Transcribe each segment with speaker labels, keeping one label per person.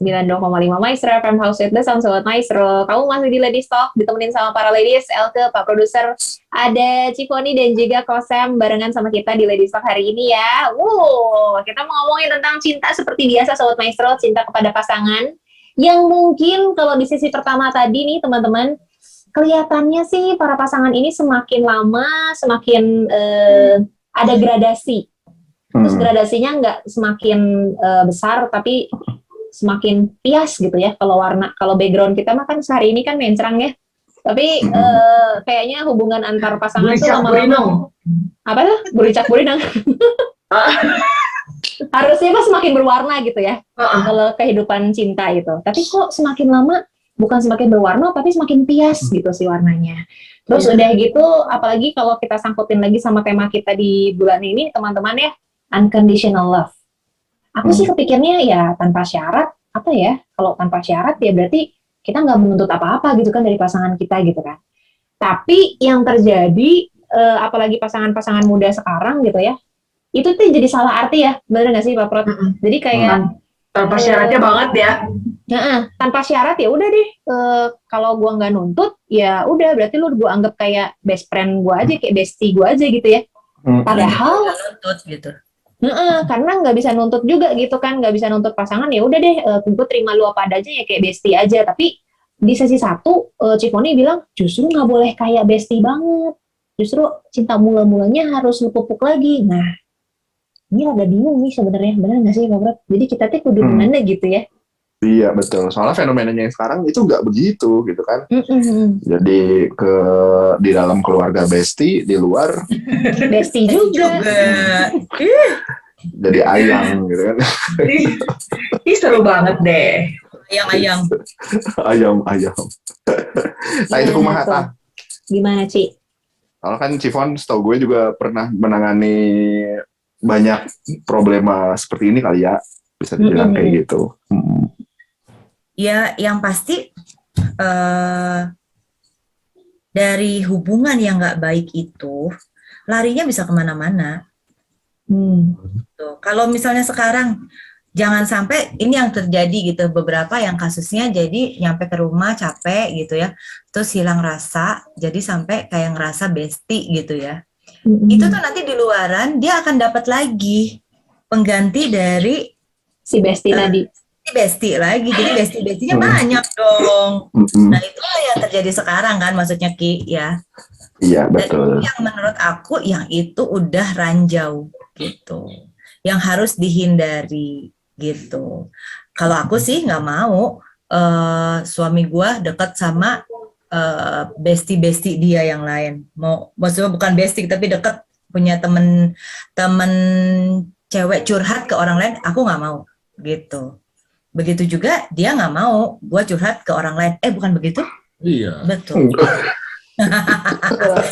Speaker 1: 92,5 Maestro FM House with the Sound Sobat Maestro. Kamu masih di Ladies Talk, ditemenin sama para ladies, Elke, Pak Produser, ada Cifoni dan juga Kosem barengan sama kita di Ladies Talk hari ini ya. Kita mau ngomongin tentang cinta seperti biasa Sobat Maestro, cinta kepada pasangan. Yang mungkin kalau di sesi pertama tadi nih teman-teman, kelihatannya sih para pasangan ini semakin lama, semakin ada gradasi. Terus gradasinya nggak semakin besar, tapi semakin pias gitu ya kalau warna. Kalau background kita mah kan sehari ini kan mencrang ya. Tapi kayaknya hubungan antar pasangan tuh lama-lama apa tuh? Buricak burinang. Harusnya mah semakin berwarna gitu ya. Kalau kehidupan cinta itu. Tapi kok semakin lama bukan semakin berwarna tapi semakin pias gitu sih warnanya. Terus udah gitu apalagi kalau kita sangkutin lagi sama tema kita di bulan ini teman-teman ya, unconditional love. Aku sih kepikirnya ya tanpa syarat, apa ya, kalau tanpa syarat ya berarti kita nggak menuntut apa-apa gitu kan dari pasangan kita gitu kan. Tapi yang terjadi, apalagi pasangan-pasangan muda sekarang gitu ya, itu tuh jadi salah arti ya, bener nggak sih Pak Prot? Jadi kayak
Speaker 2: tanpa syaratnya banget ya.
Speaker 1: Tanpa syarat ya udah deh, kalau gua nggak nuntut ya udah berarti lu gua anggap kayak best friend gua aja, kayak bestie gua aja gitu ya. Padahal
Speaker 2: nuntut gitu.
Speaker 1: Karena nggak bisa nuntut juga gitu kan, nggak bisa nuntut pasangan ya udah deh, gue terima lu apa adanya ya kayak bestie aja. Tapi di sesi satu Cifoni bilang justru nggak boleh kayak bestie banget, justru cinta mula-mulanya harus lu pupuk lagi. Nah ini rada bingung nih sebenarnya, benar nggak sih Pak Bro? Jadi kita tuh kudu gimana gitu ya.
Speaker 3: Iya betul, soalnya fenomenanya yang sekarang itu nggak begitu gitu kan. Jadi di dalam keluarga bestie, di luar
Speaker 1: bestie juga.
Speaker 3: Jadi ayang gitu kan.
Speaker 2: Ini seru banget deh. Ayang.
Speaker 3: Ayam. Nah itu kumaha tah?
Speaker 1: Gimana Ci?
Speaker 3: Soalnya kan Cifon setahu gue juga pernah menangani banyak problema seperti ini kali ya, bisa dibilang kayak gitu.
Speaker 4: Ya, yang pasti dari hubungan yang nggak baik itu larinya bisa kemana-mana. Tuh. Kalau misalnya sekarang jangan sampai ini yang terjadi gitu, beberapa yang kasusnya jadi nyampe ke rumah capek gitu ya, terus hilang rasa, jadi sampai kayak ngerasa bestie gitu ya. Itu tuh nanti di luaran dia akan dapat lagi pengganti dari
Speaker 1: si bestie tadi.
Speaker 4: Bestie lagi, jadi bestie-bestinya banyak dong. Nah itulah yang terjadi sekarang kan, maksudnya Ki ya.
Speaker 3: Iya betul.
Speaker 4: Dan yang menurut aku yang itu udah ranjau gitu, yang harus dihindari gitu. Kalau aku sih nggak mau suami gua dekat sama bestie dia yang lain. Maksudnya bukan bestie tapi dekat, punya temen cewek curhat ke orang lain, aku nggak mau gitu. Begitu juga dia nggak mau gue curhat ke orang lain. Bukan begitu?
Speaker 5: Iya.
Speaker 4: Betul.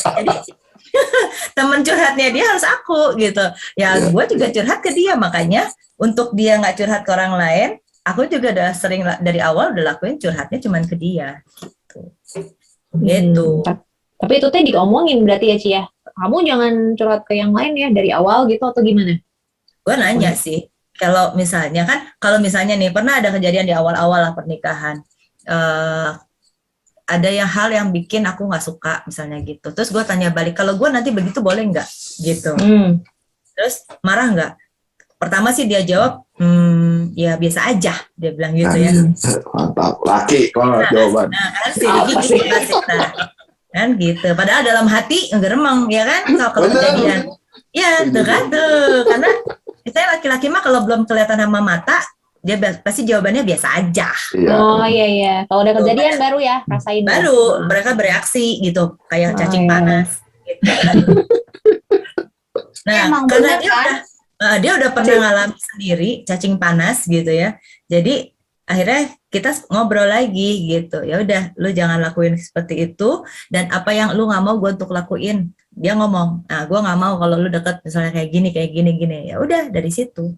Speaker 4: Jadi temen curhatnya dia harus aku gitu. Ya gue juga curhat ke dia, makanya untuk dia nggak curhat ke orang lain, aku juga udah sering dari awal udah lakuin curhatnya cuman ke dia. Gitu.
Speaker 1: Tapi itu teh diomongin berarti ya Ci ya. Kamu jangan curhat ke yang lain ya dari awal gitu atau gimana?
Speaker 4: Gue nanya sih. Kalau misalnya nih pernah ada kejadian di awal-awal lah pernikahan, ada hal yang bikin aku nggak suka misalnya gitu. Terus gue tanya balik, kalau gue nanti begitu boleh nggak gitu. Terus marah nggak? Pertama sih dia jawab, ya biasa aja, dia bilang gitu ya.
Speaker 3: Mantap, laki kalau jawaban.
Speaker 4: Nah kan sih kan gitu. Padahal dalam hati ngeremeng ya kan kalau kejadian. Ya tuh kan tuh, karena saya laki-laki mah kalau belum kelihatan sama mata, dia pasti jawabannya biasa aja.
Speaker 1: Oh iya. Kalau udah kejadian baru ya rasain.
Speaker 4: Baru mereka bereaksi gitu, kayak cacing panas. Gitu. Nah, karena dia udah pernah ngalami sendiri cacing panas gitu ya. Jadi akhirnya kita ngobrol lagi gitu. Ya udah, lu jangan lakuin seperti itu. Dan apa yang lu nggak mau gue untuk lakuin, dia ngomong, nah gue nggak mau kalau lu deket misalnya kayak gini. Ya udah dari situ.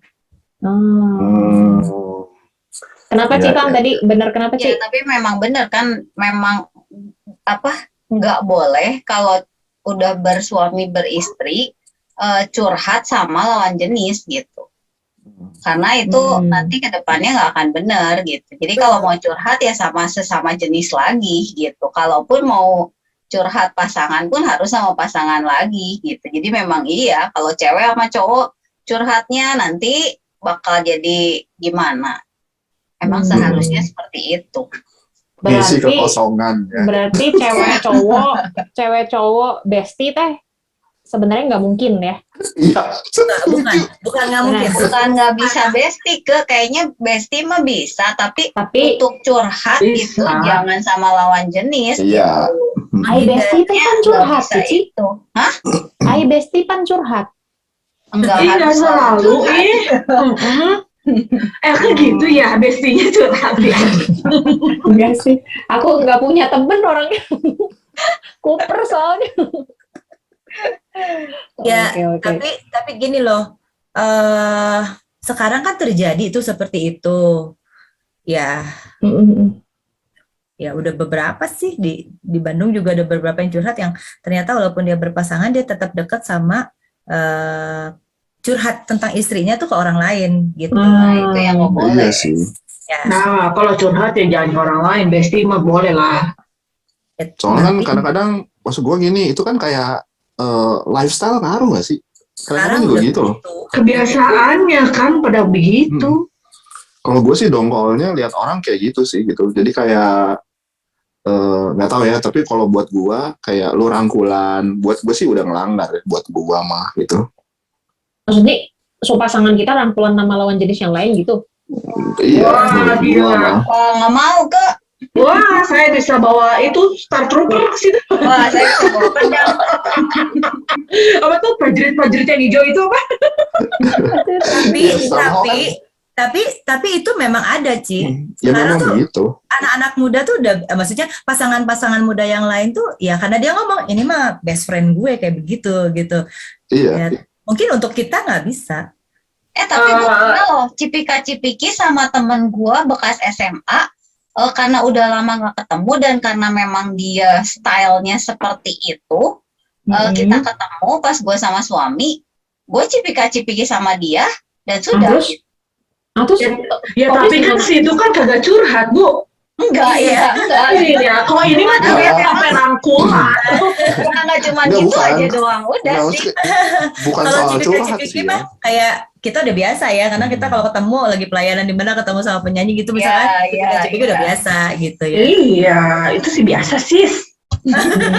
Speaker 1: Kenapa Ci Kang tadi benar kenapa Ci?
Speaker 6: Ya, tapi memang benar kan, memang nggak boleh kalau udah bersuami beristri curhat sama lawan jenis gitu. Karena itu nanti ke depannya nggak akan benar gitu. Jadi kalau mau curhat ya sama sesama jenis lagi gitu. Kalaupun mau curhat pasangan pun harus sama pasangan lagi gitu. Jadi memang iya kalau cewek sama cowok curhatnya nanti bakal jadi gimana. Emang seharusnya seperti itu.
Speaker 3: Ngisi
Speaker 1: Berarti
Speaker 3: kekosongan ya.
Speaker 1: berarti cewek cowok bestie teh sebenarnya nggak mungkin ya.
Speaker 3: Iya.
Speaker 4: Bukan nggak mungkin.
Speaker 6: Bukan nggak bisa bestie kayaknya bestie mah bisa, tapi
Speaker 1: Tapi
Speaker 6: untuk curhat itu
Speaker 2: Bisa.
Speaker 6: jangan sama lawan jenis.
Speaker 3: Iya.
Speaker 6: Gitu.
Speaker 1: ai bestie teh kan
Speaker 6: Nggak
Speaker 1: curhat
Speaker 6: bisa
Speaker 1: Cici.
Speaker 6: itu. Hah?
Speaker 1: Ai bestie kan curhat.
Speaker 6: Enggak
Speaker 2: Ih, nggak
Speaker 6: harus
Speaker 2: selalu,
Speaker 6: curhat.
Speaker 2: Kan gitu ya, bestinya curhat ya.
Speaker 1: Enggak sih. Aku nggak punya temen orangnya. Kuper soalnya.
Speaker 4: Ya,
Speaker 1: Oke.
Speaker 4: tapi gini loh. Sekarang kan terjadi itu seperti itu. Ya, ya udah beberapa sih di Bandung juga ada beberapa yang curhat yang ternyata walaupun dia berpasangan dia tetap dekat sama curhat tentang istrinya tuh ke orang lain gitu.
Speaker 6: Nah, itu yang nggak boleh.
Speaker 3: Iya sih.
Speaker 4: Ya,
Speaker 2: Nah, kalau curhat ya jangan ke orang lain, bestie mah boleh lah.
Speaker 3: Soalnya kan
Speaker 4: tapi
Speaker 3: kadang-kadang maksud gue gini, itu kan kayak lifestyle ngaruh gak sih?
Speaker 4: sekarang
Speaker 3: Kadang-kadang juga
Speaker 4: udah
Speaker 3: gitu loh.
Speaker 4: begitu.
Speaker 2: Kebiasaannya kan pada begitu.
Speaker 3: Kalau gue sih dongkolnya lihat orang kayak gitu sih gitu. Jadi kayak nggak tahu ya. Tapi kalau buat gue kayak lu rangkulan, buat gue sih udah ngelanggar ya, buat gue mah gitu.
Speaker 1: Maksudnya pasangan kita rangkulan nama lawan jenis yang lain gitu.
Speaker 3: Iya.
Speaker 2: Wah,
Speaker 3: menurut gua
Speaker 2: gila.
Speaker 3: mah.
Speaker 6: Oh, nggak mau Kak.
Speaker 2: Wah, saya bisa bawa itu Star Trooper ke situ.
Speaker 6: Wah, saya bisa bawa pedang.
Speaker 2: Apa tuh prajurit-prajurit yang hijau itu apa?
Speaker 4: Tapi
Speaker 3: Iya, sama
Speaker 4: tapi itu memang ada, Ci.
Speaker 3: Ya
Speaker 4: Sekarang
Speaker 3: memang
Speaker 4: tuh
Speaker 3: begitu.
Speaker 4: anak-anak muda tuh udah maksudnya pasangan-pasangan muda yang lain tuh ya karena dia ngomong ini mah best friend gue kayak begitu gitu.
Speaker 3: Iya.
Speaker 4: Ya, mungkin untuk kita nggak bisa.
Speaker 6: Tapi gue pernah loh cipika-cipiki sama temen gue bekas SMA. Karena udah lama nggak ketemu dan karena memang dia stylenya seperti itu, kita ketemu pas gue sama suami, gue cipika-cipiki sama dia dan sudah.
Speaker 1: Terus
Speaker 2: Ya tapi kan situ kan kagak curhat, Bu.
Speaker 6: Enggak.
Speaker 2: Iya, kalau ini mah
Speaker 3: Enggak.
Speaker 2: sampai rangkulan.
Speaker 6: Nggak cuma
Speaker 3: Enggak,
Speaker 6: gitu
Speaker 3: bukan.
Speaker 6: aja doang, udah
Speaker 3: Nggak,
Speaker 6: sih.
Speaker 3: bukan
Speaker 4: Kalau
Speaker 3: soal curhat
Speaker 4: cipika-cipiki
Speaker 3: sih
Speaker 4: mah
Speaker 3: ya.
Speaker 4: kayak kita udah biasa ya karena kita kalau ketemu lagi pelayanan di mana ketemu sama penyanyi gitu misalkan cipika-cipiki udah biasa gitu ya.
Speaker 2: Iya, itu sih biasa sis.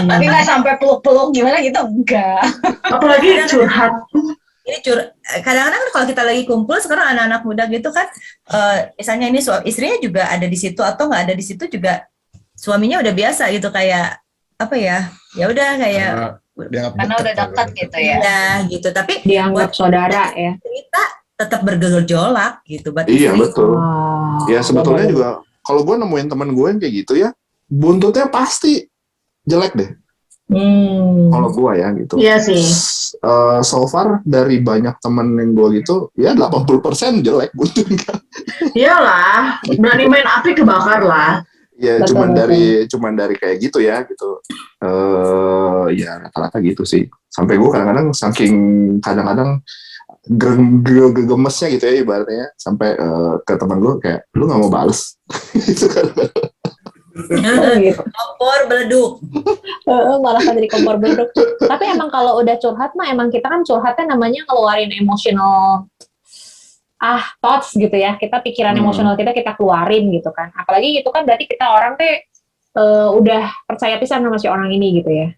Speaker 6: Tapi nggak sampai peluk-peluk gimana gitu, enggak.
Speaker 2: Apalagi curhat.
Speaker 4: Ini kadang-kadang kan kalau kita lagi kumpul sekarang anak-anak muda gitu kan misalnya ini istrinya juga ada di situ atau nggak ada di situ juga suaminya udah biasa gitu kayak apa ya udah kayak
Speaker 6: Karena udah dekat gitu ya.
Speaker 4: ya gitu tapi
Speaker 1: dianggap saudara ya.
Speaker 4: cerita tetap bergejolak gitu buat
Speaker 3: Iya
Speaker 4: istri.
Speaker 3: betul. Ya sebetulnya juga kalau gue nemuin teman gue yang kayak gitu ya, buntutnya pasti jelek deh. Kalau gue ya gitu.
Speaker 2: Iya sih.
Speaker 3: So far dari banyak temen yang gue gitu, ya 80% jelek buntutnya.
Speaker 2: Iyalah, berani main api kebakar lah.
Speaker 3: Ya
Speaker 1: Betul,
Speaker 3: cuman dari kayak gitu ya gitu. Ya rata-rata gitu sih. Sampai gue kadang-kadang gemesnya gitu ya ibaratnya sampai ke teman gue kayak lu nggak mau bales gitu kan.
Speaker 1: Gitu.
Speaker 4: Kompor beleduk.
Speaker 1: Malah kan jadi kompor beleduk. Tapi emang kalau udah curhat mah emang kita kan curhatnya namanya ngeluarin emotional thoughts gitu ya. Kita pikiran emosional kita keluarin gitu kan. Apalagi itu kan berarti kita orang udah percaya pisan sama si orang ini gitu ya.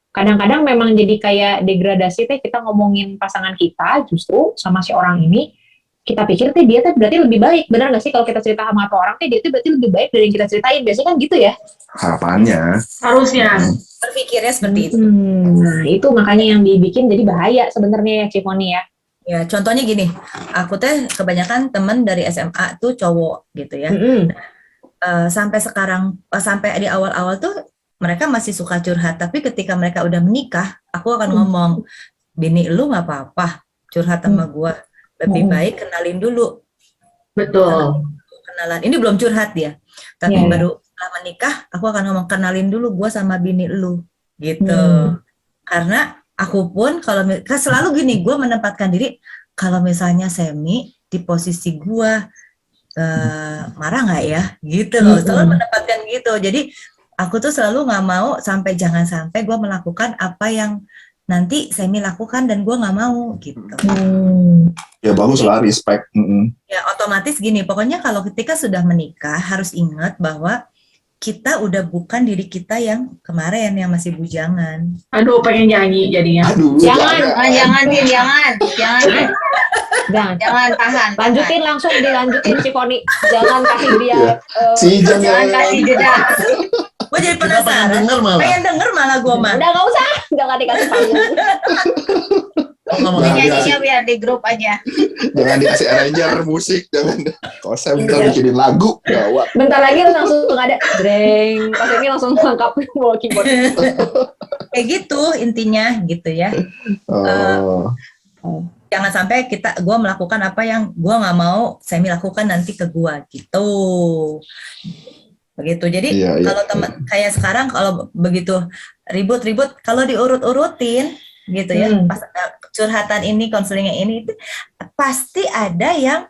Speaker 1: Kadang-kadang memang jadi kayak degradasi kita ngomongin pasangan kita justru sama si orang ini. Kita pikir dia berarti lebih baik. Benar nggak sih kalau kita cerita sama orang dia berarti lebih baik dari yang kita ceritain. Biasanya kan gitu ya.
Speaker 3: Harapannya.
Speaker 2: Harusnya.
Speaker 4: Berpikirnya seperti itu.
Speaker 1: Nah, itu makanya yang dibikin jadi bahaya sebenarnya ya Cifoni ya.
Speaker 4: Ya, contohnya gini, aku kebanyakan temen dari SMA tuh cowok gitu ya. Sampai sekarang, sampai di awal-awal tuh mereka masih suka curhat. Tapi ketika mereka udah menikah, aku akan ngomong, bini lu nggak apa-apa curhat sama gua. Lebih baik kenalin dulu.
Speaker 2: Betul.
Speaker 4: Kenalan. Ini belum curhat dia. Tapi baru setelah menikah, aku akan ngomong kenalin dulu gua sama bini lu. Gitu. Karena aku pun selalu gini, gua menempatkan diri kalau misalnya Semi di posisi gue marah nggak ya gitu loh, selalu mendapatkan gitu. Jadi aku tuh selalu nggak mau jangan sampai gue melakukan apa yang nanti Semi lakukan dan gue nggak mau gitu.
Speaker 3: Ya bagus lah, respect.
Speaker 4: Ya otomatis gini, pokoknya kalau ketika sudah menikah harus ingat bahwa kita udah bukan diri kita yang kemarin yang masih bujangan.
Speaker 2: Aduh, pengen nyanyi jadinya.
Speaker 3: Aduh,
Speaker 6: Jangan tahan.
Speaker 1: Lanjutin, langsung dilanjutin Cifoni. Jangan kasih dia
Speaker 6: Jangan kasih jeda.
Speaker 4: Gue jadi
Speaker 5: Kita pengen
Speaker 4: penasaran. Denger malah gue mah.
Speaker 1: udah nggak usah, jangan dikasih panggung.
Speaker 6: Nyanyinya biar di grup aja.
Speaker 3: Jangan dikasih arranger musik, jangan. Kosem ntar bikinin lagu, gawat.
Speaker 1: Bentar lagi langsung ada dreng, pas ini langsung lengkap bawa keyboard.
Speaker 4: Kayak gitu intinya gitu ya. Jangan sampai gue melakukan apa yang gue nggak mau Semi lakukan nanti ke gue gitu. Begitu. Jadi kalau teman kayak sekarang kalau begitu ribut-ribut, kalau diurut-urutin gitu ya, pas curhatan ini, konselingnya ini, itu pasti ada yang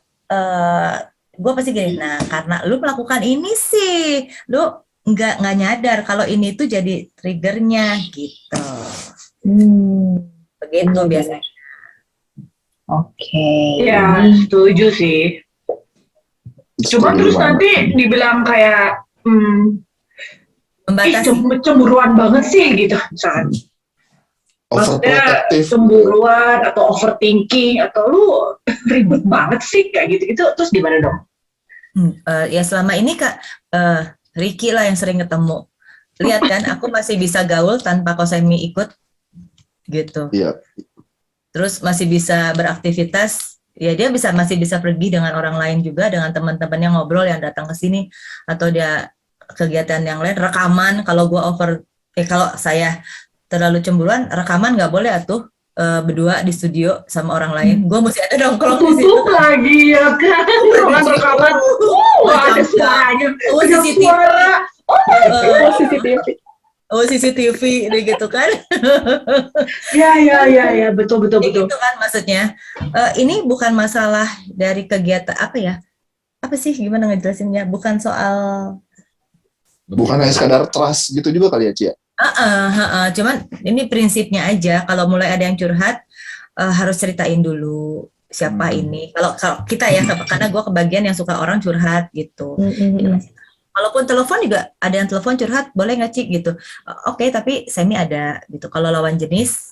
Speaker 4: gue pasti gini, nah karena lu melakukan ini sih, lu nggak nyadar kalau ini tuh jadi triggernya gitu. Begitu biasanya.
Speaker 1: Oke.
Speaker 2: Ya, setuju sih. Cuma terus nanti dibilang kayak
Speaker 4: Membatasi.
Speaker 2: cemburuan banget sih gitu misalkan. Maksudnya cemburuan atau overthinking atau lu ribet banget sih kayak gitu-gitu, terus gimana dong?
Speaker 4: Ya selama ini Kak Ricky lah yang sering ketemu. Lihat kan aku masih bisa gaul tanpa Kosemi ikut gitu.
Speaker 3: Iya.
Speaker 4: Terus masih bisa beraktivitas, ya dia masih bisa pergi dengan orang lain juga, dengan teman-temannya ngobrol yang datang ke sini, atau dia kegiatan yang lain, rekaman. Kalau kalau saya terlalu cemburuan, rekaman nggak boleh atuh berdua di studio sama orang lain. Gue mesti ada nongkrong di situ.
Speaker 2: Tutup lagi ya kan, rekaman. Ada suaranya, ada suara.
Speaker 1: CCTV.
Speaker 4: Oh CCTV gitu kan?
Speaker 2: Ya, betul.
Speaker 4: Gitu kan maksudnya. Ini bukan masalah dari kegiatan apa ya? Apa sih gimana ngejelasinnya? Bukan
Speaker 3: hanya sekadar trust gitu juga kali ya, Cia.
Speaker 4: Cuman ini prinsipnya aja. Kalau mulai ada yang curhat harus ceritain dulu siapa ini. Kalau kita ya, karena gue kebagian yang suka orang curhat gitu. Walaupun telepon juga ada yang telepon curhat, boleh nggak Cik gitu. Oke, tapi Semi ada gitu. Kalau lawan jenis,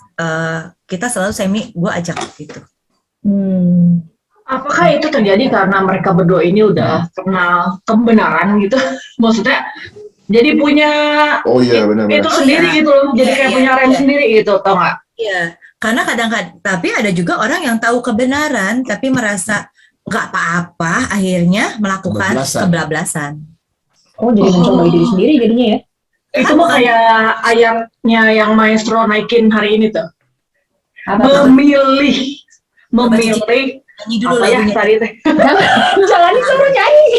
Speaker 4: kita selalu Semi, gue ajak gitu.
Speaker 2: Apakah itu terjadi karena mereka berdua ini udah kenal kebenaran gitu? Maksudnya, jadi punya
Speaker 3: benar.
Speaker 2: itu sendiri gitu loh. Jadi kayak punya rem sendiri gitu, tau nggak?
Speaker 4: Iya, karena kadang-kadang, tapi ada juga orang yang tahu kebenaran, tapi merasa nggak apa-apa, akhirnya melakukan kebablasan.
Speaker 1: Oh, jadi mencoba diri sendiri jadinya ya?
Speaker 2: Itu mah kayak ayatnya yang maestro naikin hari ini tuh. Memilih
Speaker 4: Nyanyi dulu
Speaker 2: apa ya
Speaker 4: lagunya.
Speaker 2: tadi teh?
Speaker 1: Jangan disuruh nyanyi.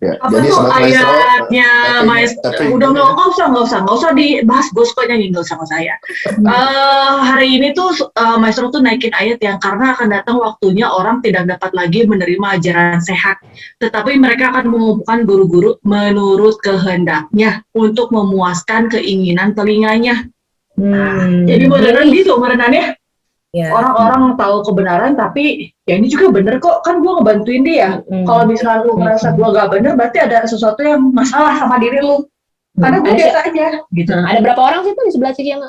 Speaker 3: Ya,
Speaker 2: Apa
Speaker 3: jadi
Speaker 2: tuh
Speaker 3: sobat
Speaker 2: ayatnya maestro?
Speaker 3: tapping.
Speaker 2: Udah nggak usah dibahas, gue suka nyanyi, nggak usah saya. Hari ini tuh maestro tuh naikin ayat yang karena akan datang waktunya orang tidak dapat lagi menerima ajaran sehat, tetapi mereka akan mengumpulkan guru-guru menurut kehendaknya untuk memuaskan keinginan telinganya. Jadi modernannya.
Speaker 4: Ya.
Speaker 2: Orang-orang tahu kebenaran, tapi ya ini juga bener kok, kan gue ngebantuin dia. Kalau misalnya lu ngerasa gue gak bener, berarti ada sesuatu yang masalah sama diri lu. Karena gue biasa aja gitu.
Speaker 1: Ada berapa orang sih tuh di sebelah Ciki yang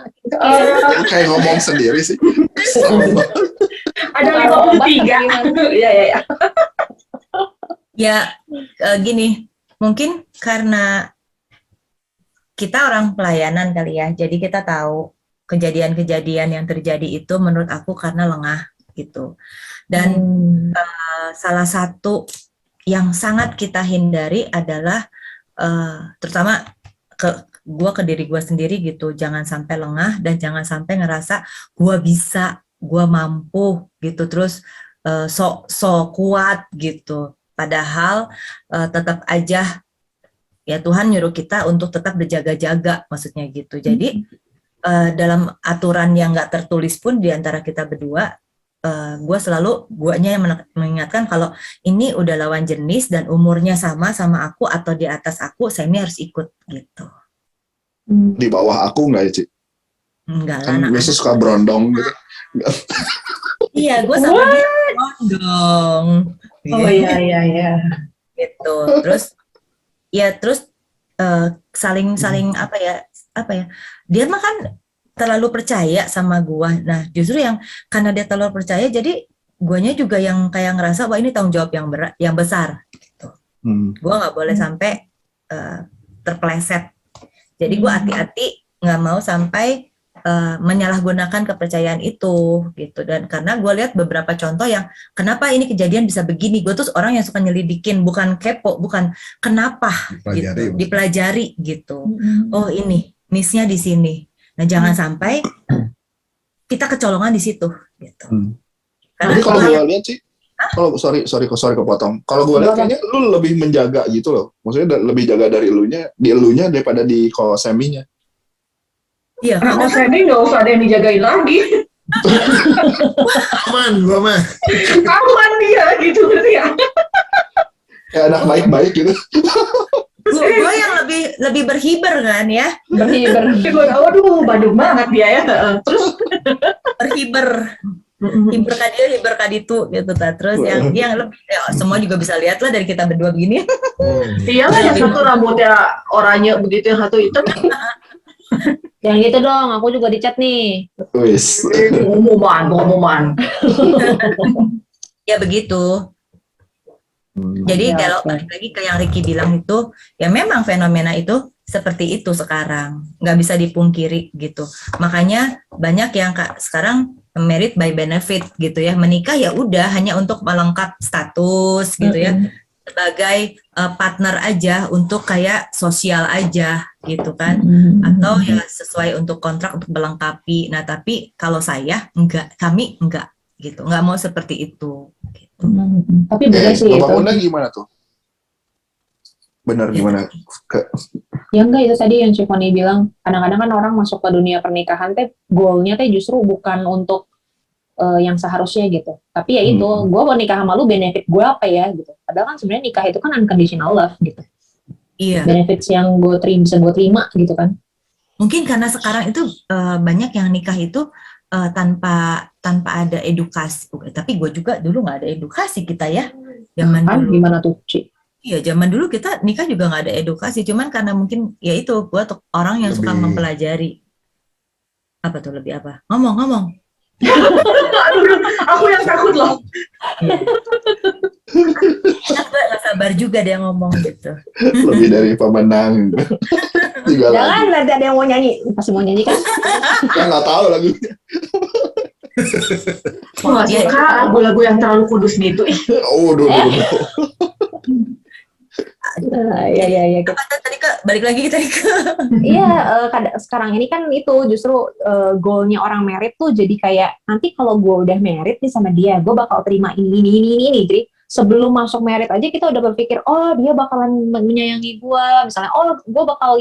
Speaker 3: Kayak ngomong sendiri sih.
Speaker 2: Ada 53. Iya.
Speaker 4: Ya gini, mungkin karena kita orang pelayanan kali ya, jadi kita tahu kejadian-kejadian yang terjadi itu menurut aku karena lengah gitu. Dan salah satu yang sangat kita hindari adalah terutama ke diri gue sendiri gitu, jangan sampai lengah dan jangan sampai ngerasa gue bisa, gue mampu gitu, terus so kuat gitu. Padahal tetap aja ya Tuhan nyuruh kita untuk tetap berjaga-jaga, maksudnya gitu. Jadi dalam aturan yang nggak tertulis pun di antara kita berdua, gue selalu guanya yang mengingatkan kalau ini udah lawan jenis dan umurnya sama aku atau di atas aku, saya ini harus ikut gitu.
Speaker 3: Di bawah aku nggak ya, Ci?
Speaker 4: Enggak lah,
Speaker 3: Kan
Speaker 4: anak-anak.
Speaker 3: biasanya suka berondong gitu.
Speaker 4: Iya, gue sama dia dong.
Speaker 2: Oh iya.
Speaker 4: Gitu. Terus saling apa ya? Dia mah kan terlalu percaya sama gua. Nah, justru karena dia terlalu percaya, jadi guanya juga yang kayak ngerasa wah ini tanggung jawab yang besar. Gitu. Gua nggak boleh sampai terpeleset. Jadi gua hati-hati nggak mau sampai menyalahgunakan kepercayaan itu gitu. Dan karena gue lihat beberapa contoh yang kenapa ini kejadian bisa begini, gue tuh orang yang suka nyelidikin, bukan kepo, bukan kenapa gitu, dipelajari gitu. Oh ini niche-nya di sini. Nah jangan sampai kita kecolongan di situ gitu. Karena
Speaker 3: Tapi kalau gue lihat sih, kalau sorry kepotong. Kalau gue lihat kayaknya lu lebih menjaga gitu loh. Maksudnya lebih jaga dari elunya daripada di koseminya.
Speaker 4: Iya,
Speaker 2: Karena Sandy nggak usah ada yang dijagain lagi.
Speaker 5: Aman, gua mah.
Speaker 2: Aman dia gitu ya.
Speaker 3: Kayak anak baik-baik gitu.
Speaker 4: Gue yang lebih berhiber kan ya.
Speaker 1: Berhiber.
Speaker 2: Waduh, badung banget dia ya. Terus
Speaker 4: Berhiber. Hiber kaditu gitu ta. Terus yang lebih semua juga bisa lihat lah dari kita berdua begini.
Speaker 2: iya lah yang satu rambutnya oranye begitu, yang satu hitam.
Speaker 1: Yang gitu dong, aku juga di chat nih.
Speaker 3: Wis.
Speaker 2: Pengumuman.
Speaker 4: Ya begitu. Jadi
Speaker 1: Ya,
Speaker 4: kalau
Speaker 1: oke.
Speaker 4: balik lagi ke yang Ricky bilang itu, ya memang fenomena itu seperti itu sekarang, nggak bisa dipungkiri gitu. Makanya banyak yang sekarang married by benefit gitu ya, menikah ya udah hanya untuk melengkap status gitu ya, sebagai partner aja untuk kayak sosial aja gitu kan, atau ya sesuai untuk kontrak untuk melengkapi. Nah tapi kalau kami enggak gitu, nggak mau seperti itu. Gitu.
Speaker 1: Tapi benar sih itu.
Speaker 3: Bapak Unda gimana tuh? Benar gimana?
Speaker 1: Ya enggak, itu tadi yang Ciponi bilang, kadang-kadang kan orang masuk ke dunia pernikahan teh goalnya teh justru bukan untuk yang seharusnya gitu. Tapi ya itu, gue mau nikah sama lu, benefit gue apa ya gitu. Padahal kan sebenarnya nikah itu kan unconditional love gitu.
Speaker 4: Iya.
Speaker 1: Benefits yang bisa gue terima gitu kan.
Speaker 4: Mungkin karena sekarang itu banyak yang nikah itu tanpa ada edukasi. Tapi gue juga dulu nggak ada edukasi kita ya. Zaman
Speaker 1: Kan
Speaker 4: dulu.
Speaker 1: gimana tuh, Ci?
Speaker 4: Iya, zaman dulu kita nikah juga nggak ada edukasi. Cuman karena mungkin ya itu gue orang yang suka mempelajari. Apa tuh lebih apa? Ngomong.
Speaker 2: Aduh, aku yang takut loh.
Speaker 4: Nggak sabar juga dia ngomong gitu.
Speaker 3: Lebih dari pemenang. Juga
Speaker 1: Jangan nanti ada yang mau nyanyi. Pasti mau nyanyi kan?
Speaker 3: Ya nggak tahu lagunya.
Speaker 2: Aku nggak suka lagu-lagu yang terlalu kudus gitu.
Speaker 3: Oh,
Speaker 1: Iya.
Speaker 4: Apa tadi Kak? Balik lagi tadi Kak.
Speaker 1: Iya, sekarang ini kan itu justru goalnya orang married tuh jadi kayak nanti kalau gue udah married nih sama dia, gue bakal terima ini. Jadi sebelum masuk married aja kita udah berpikir, oh dia bakalan menyayangi gue, misalnya, oh gue bakal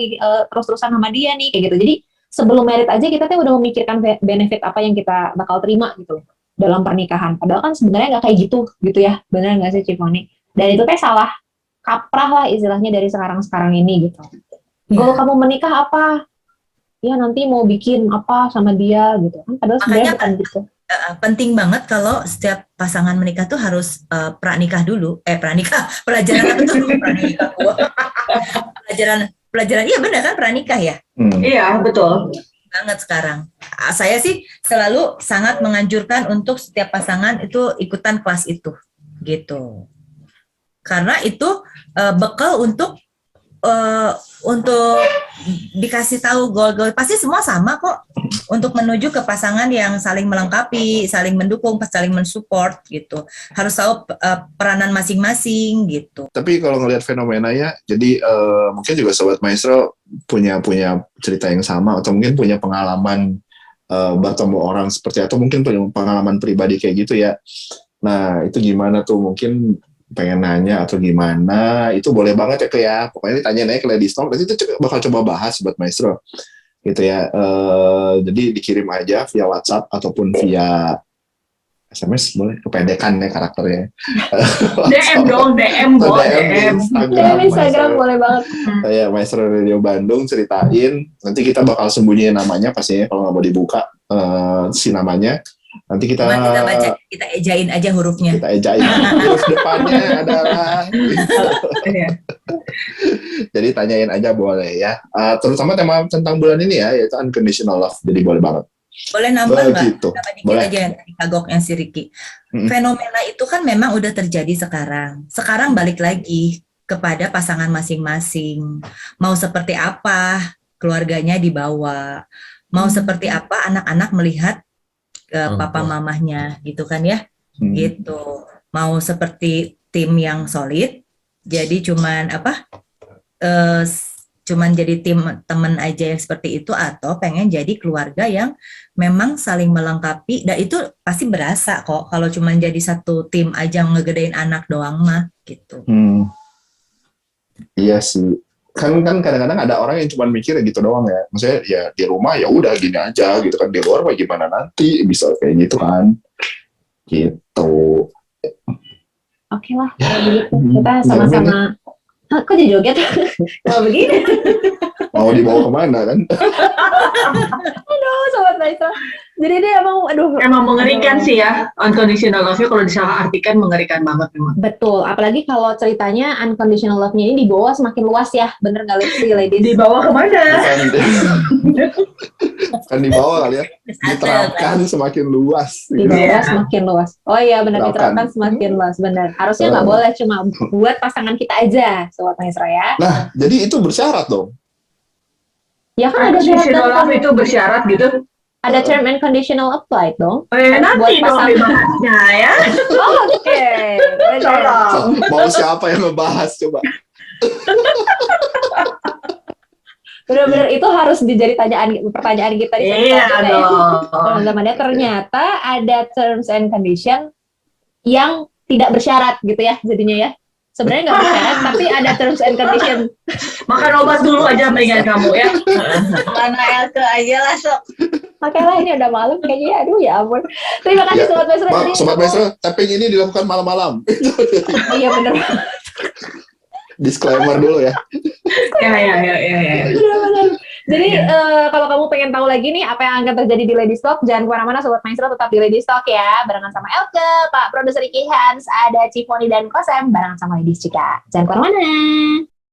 Speaker 1: terus-terusan sama dia nih, kayak gitu. Jadi sebelum married aja kita tuh udah memikirkan benefit apa yang kita bakal terima gitu dalam pernikahan. Padahal kan sebenarnya nggak kayak gitu ya, benar nggak sih Ciponi? Dan itu salah kaprah lah istilahnya dari sekarang ini gitu. Goal kamu menikah apa? Ya nanti mau bikin apa sama dia gitu kan. Padahal sebenarnya bukan gitu.
Speaker 4: Penting banget kalau setiap pasangan menikah tuh harus pranikah dulu. Pelajaran apa tuh? Pranikah. Pelajaran iya benar kan pranikah ya?
Speaker 2: Iya, betul.
Speaker 4: Banget sekarang. Saya sih selalu sangat menganjurkan untuk setiap pasangan itu ikutan kelas itu gitu. Karena itu bekal untuk dikasih tahu goal-goal, pasti semua sama kok untuk menuju ke pasangan yang saling melengkapi, saling mendukung, saling mensupport gitu. Harus tahu peranan masing-masing gitu.
Speaker 3: Tapi kalau ngelihat fenomenanya, jadi mungkin juga Sobat Maestro punya cerita yang sama atau mungkin punya pengalaman bertemu orang seperti atau mungkin punya pengalaman pribadi kayak gitu ya. Nah itu gimana tuh, mungkin pengen nanya atau gimana, itu boleh banget ya kayak pokoknya tanya aja ke Ladies Talk, nanti itu bakal coba bahas buat Maestro gitu ya. Jadi dikirim aja via WhatsApp ataupun via SMS boleh, kepedekan ya karakternya.
Speaker 2: DM dong, DM
Speaker 3: Oh,
Speaker 2: boleh.
Speaker 3: DM di
Speaker 1: DM Instagram
Speaker 3: Maestro.
Speaker 1: boleh banget.
Speaker 3: Kayak Maestro Radio Bandung ceritain, nanti kita bakal sembunyiin namanya pastinya kalau nggak mau dibuka si namanya. Nanti kita
Speaker 4: Cuman kita baca, kita ejain aja hurufnya.
Speaker 3: kita ejain huruf depannya adalah
Speaker 2: Iya.
Speaker 3: jadi tanyain aja boleh ya. Terutama tema tentang bulan ini ya, yaitu unconditional love. Jadi boleh banget.
Speaker 4: Boleh nambah nggak?
Speaker 3: Begitu.
Speaker 4: Nambah dikit
Speaker 3: Boleh.
Speaker 4: aja yang tadi kagoknya si Ricky.
Speaker 3: Mm-mm.
Speaker 4: Fenomena itu kan memang udah terjadi sekarang. Sekarang balik lagi kepada pasangan masing-masing. Mau seperti apa keluarganya dibawa. Mau seperti apa anak-anak melihat papa mamahnya gitu kan ya. Gitu. Mau seperti tim yang solid. Jadi cuman cuman jadi tim temen aja yang seperti itu, atau pengen jadi keluarga yang memang saling melengkapi, dan itu pasti berasa kok kalau cuman jadi satu tim aja ngegedein anak doang mah gitu.
Speaker 3: Iya sih. Kan kadang-kadang ada orang yang cuma mikir gitu doang ya. Maksudnya ya di rumah ya udah gini aja gitu kan. Di luar mah gimana nanti bisa kayak gitu kan. Gitu.
Speaker 1: Oke lah, kalau begitu kita sama-sama. Kok jadi joget? Kalau begini.
Speaker 3: Mau dibawa kemana kan?
Speaker 1: Aduh, Sobat Maestro. Jadi dia
Speaker 2: Emang mengerikan sih ya, unconditional love-nya kalau disalah artikan mengerikan banget memang.
Speaker 1: Betul, apalagi kalau ceritanya unconditional love-nya ini dibawa semakin luas ya. Bener nggak sih, ladies?
Speaker 2: Dibawa kemana?
Speaker 3: Kan dibawa kali ya. Diterapkan semakin luas.
Speaker 1: Dibawa
Speaker 2: Iya.
Speaker 1: semakin luas. Oh iya, benar, diterapkan semakin luas, benar. Harusnya nggak boleh cuma buat pasangan kita aja, Sobat Maestro ya.
Speaker 3: Nah, jadi itu bersyarat dong.
Speaker 1: Ya kan ada syarat
Speaker 2: Unconditional love
Speaker 1: dan
Speaker 2: itu bersyarat gitu.
Speaker 1: ada term and conditional applied dong.
Speaker 2: Nanti dong dibahasnya ya.
Speaker 1: Oke, benar.
Speaker 2: Tolong.
Speaker 3: Mau siapa yang ngebahas coba?
Speaker 1: Benar-benar itu harus jadi pertanyaan kita di sesi
Speaker 2: Iya
Speaker 1: selanjutnya ya.
Speaker 2: dong.
Speaker 1: Teman-teman, ternyata ada terms and condition yang tidak bersyarat gitu ya jadinya ya. Sebenarnya nggak bersyarat tapi ada terms and condition.
Speaker 2: Makan obat dulu aja mendingan kamu ya.
Speaker 6: Mana LK aja lah sok.
Speaker 1: Makanya ini udah malam kayaknya, aduh ya ampun. Terima kasih
Speaker 3: Ya,
Speaker 1: Sobat Maestro. Jadi-
Speaker 3: Sobat Maestro, tapping ini dilakukan malam-malam.
Speaker 1: Iya benar.
Speaker 3: Disclaimer dulu ya.
Speaker 2: Ya.
Speaker 1: Benar-benar. Jadi kalau kamu pengen tahu lagi nih apa yang akan terjadi di Ladies Talk, jangan kemana-mana Sobat Maestro, tetap di Ladies Talk ya, barengan sama Elke, Pak Produser Ricky Hans, ada Cifoni dan Kosem, barengan sama Ladies Cika. Jangan kemana-mana.